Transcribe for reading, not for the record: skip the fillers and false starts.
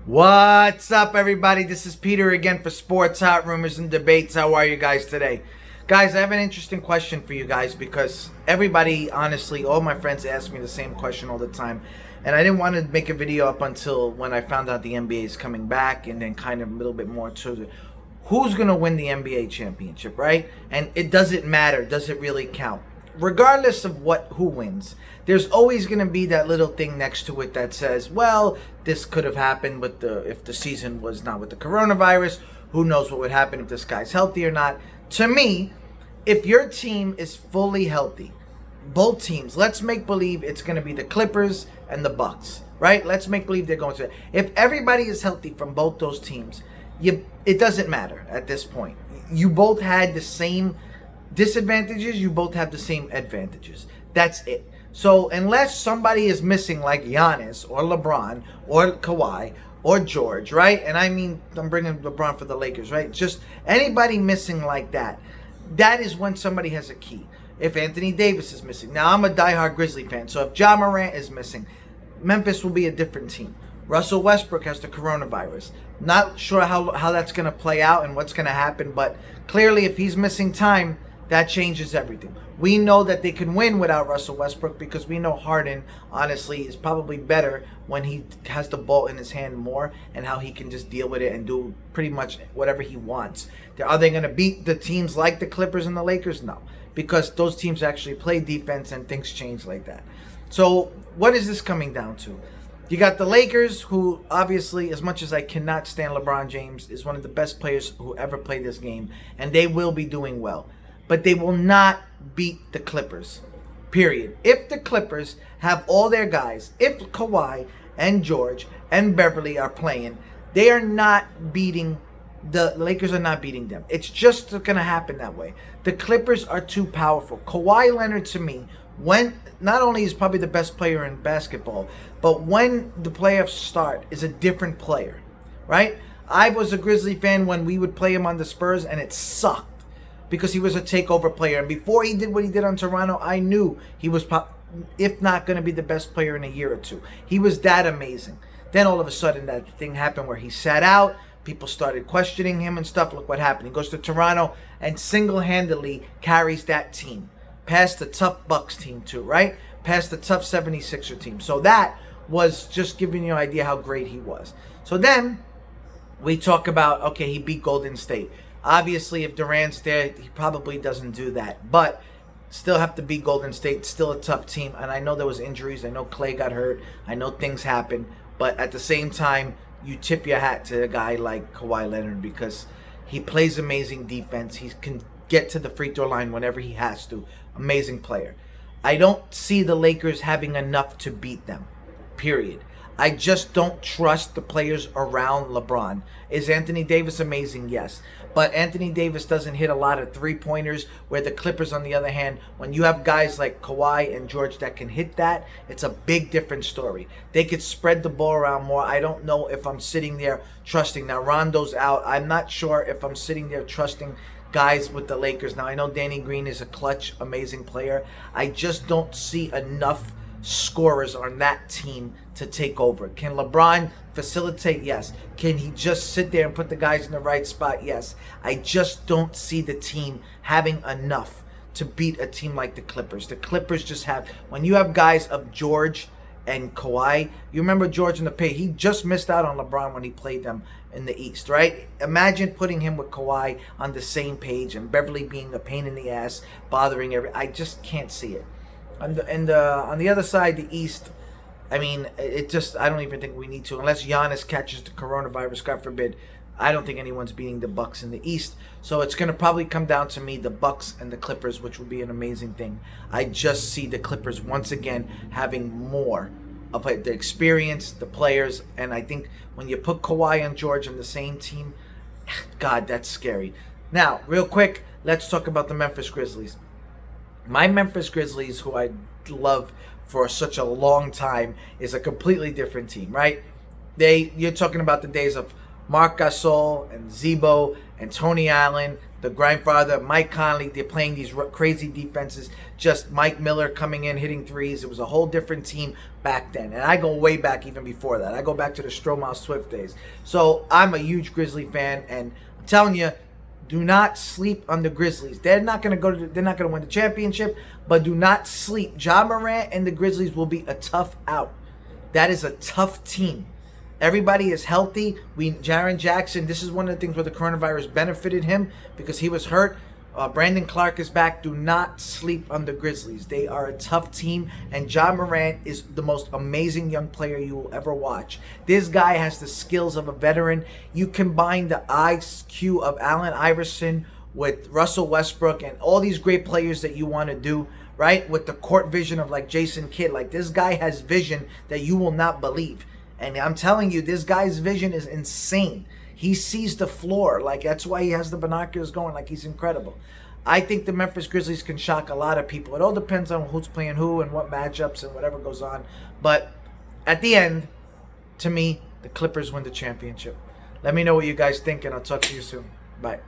What's up, everybody? This is Peter again for Sports Hot Rumors and Debates. How are you guys today? Guys, I have an interesting question for you guys because everybody, honestly, all my friends ask me the same question all the time. And I didn't want to make a video up until when I found out the NBA is coming back and then kind of a little bit more to who's going to win the NBA championship, right? And it doesn't matter. Does it really count? Regardless of who wins, there's always going to be that little thing next to it that says, well, this could have happened with if the season was not with the coronavirus. Who knows what would happen if this guy's healthy or not? To me, if your team is fully healthy, both teams, let's make believe it's going to be the Clippers and the Bucks, right? Let's make believe they're going to. If everybody is healthy from both those teams, it doesn't matter at this point. You both had the same disadvantages, you both have the same advantages. That's it. So unless somebody is missing like Giannis or LeBron or Kawhi or George, right? And I mean, I'm bringing LeBron for the Lakers, right? Just anybody missing like that, that is when somebody has a key. If Anthony Davis is missing. Now, I'm a diehard Grizzly fan, so if Ja Morant is missing, Memphis will be a different team. Russell Westbrook has the coronavirus. Not sure how that's going to play out and what's going to happen, but clearly if he's missing time, that changes everything. We know that they can win without Russell Westbrook because we know Harden, honestly, is probably better when he has the ball in his hand more and how he can just deal with it and do pretty much whatever he wants. Are they going to beat the teams like the Clippers and the Lakers? No, because those teams actually play defense and things change like that. So what is this coming down to? You got the Lakers, who obviously, as much as I cannot stand LeBron James, is one of the best players who ever played this game, and they will be doing well. But they will not beat the Clippers, period. If the Clippers have all their guys, if Kawhi and George and Beverly are playing, they are not beating the Lakers are not beating them. It's just going to happen that way. The Clippers are too powerful. Kawhi Leonard, to me, when not only is probably the best player in basketball, but when the playoffs start, is a different player, right? I was a Grizzly fan when we would play him on the Spurs, and it sucked because he was a takeover player. And before he did what he did on Toronto, I knew he was, if not going to be the best player in a year or two. He was that amazing. Then all of a sudden that thing happened where he sat out. People started questioning him and stuff. Look what happened. He goes to Toronto and single-handedly carries that team. Past the tough Bucks team too, right? Past the tough 76er team. So that was just giving you an idea how great he was. So then we talk about, okay, he beat Golden State. Obviously, if Durant's there, he probably doesn't do that. But still have to beat Golden State. Still a tough team. And I know there was injuries. I know Clay got hurt. I know things happen. But at the same time, you tip your hat to a guy like Kawhi Leonard because he plays amazing defense. He can get to the free throw line whenever he has to. Amazing player. I don't see the Lakers having enough to beat them. Period. I just don't trust the players around LeBron. Is Anthony Davis amazing? Yes. But Anthony Davis doesn't hit a lot of three-pointers, where the Clippers, on the other hand, when you have guys like Kawhi and George that can hit that, it's a big different story. They could spread the ball around more. I don't know if I'm sitting there trusting. Now, Rondo's out. I'm not sure if I'm sitting there trusting guys with the Lakers. Now, I know Danny Green is a clutch, amazing player. I just don't see enough scorers on that team to take over. Can LeBron facilitate? Yes. Can he just sit there and put the guys in the right spot? Yes. I just don't see the team having enough to beat a team like the Clippers. The Clippers just have, when you have guys of George and Kawhi, you remember George in the paint, he just missed out on LeBron when he played them in the East, right? Imagine putting him with Kawhi on the same page and Beverly being a pain in the ass, bothering I just can't see it. On the other side, the East, I mean, I don't even think we need to. Unless Giannis catches the coronavirus, God forbid, I don't think anyone's beating the Bucks in the East. So it's going to probably come down to me, the Bucks and the Clippers, which would be an amazing thing. I just see the Clippers once again having more of the experience, the players, and I think when you put Kawhi and George on the same team, God, that's scary. Now, real quick, let's talk about the Memphis Grizzlies. My Memphis Grizzlies, who I love for such a long time, is a completely different team, right? You're talking about the days of Marc Gasol and Zebo and Tony Allen. the grandfather, Mike Conley, they're playing these crazy defenses. Just Mike Miller coming in, hitting threes. It was a whole different team back then. And I go way back even before that. I go back to the Stromal Swift days. So I'm a huge Grizzly fan, and I'm telling you, do not sleep on the Grizzlies. They're not going to they're not going to win the championship, but do not sleep. Ja Morant and the Grizzlies will be a tough out. That is a tough team. Everybody is healthy. Jaren Jackson, this is one of the things where the coronavirus benefited him because he was hurt. Brandon Clark is back. Do not sleep on the Grizzlies. They are a tough team, and Ja Morant is the most amazing young player you will ever watch. This guy has the skills of a veteran. You combine the IQ of Allen Iverson with Russell Westbrook and all these great players that you want to do, right? With the court vision of like Jason Kidd. Like, this guy has vision that you will not believe. And I'm telling you, this guy's vision is insane. He sees the floor. Like, that's why he has the binoculars going. Like, he's incredible. I think the Memphis Grizzlies can shock a lot of people. It all depends on who's playing who and what matchups and whatever goes on. But at the end, to me, the Clippers win the championship. Let me know what you guys think, and I'll talk to you soon. Bye.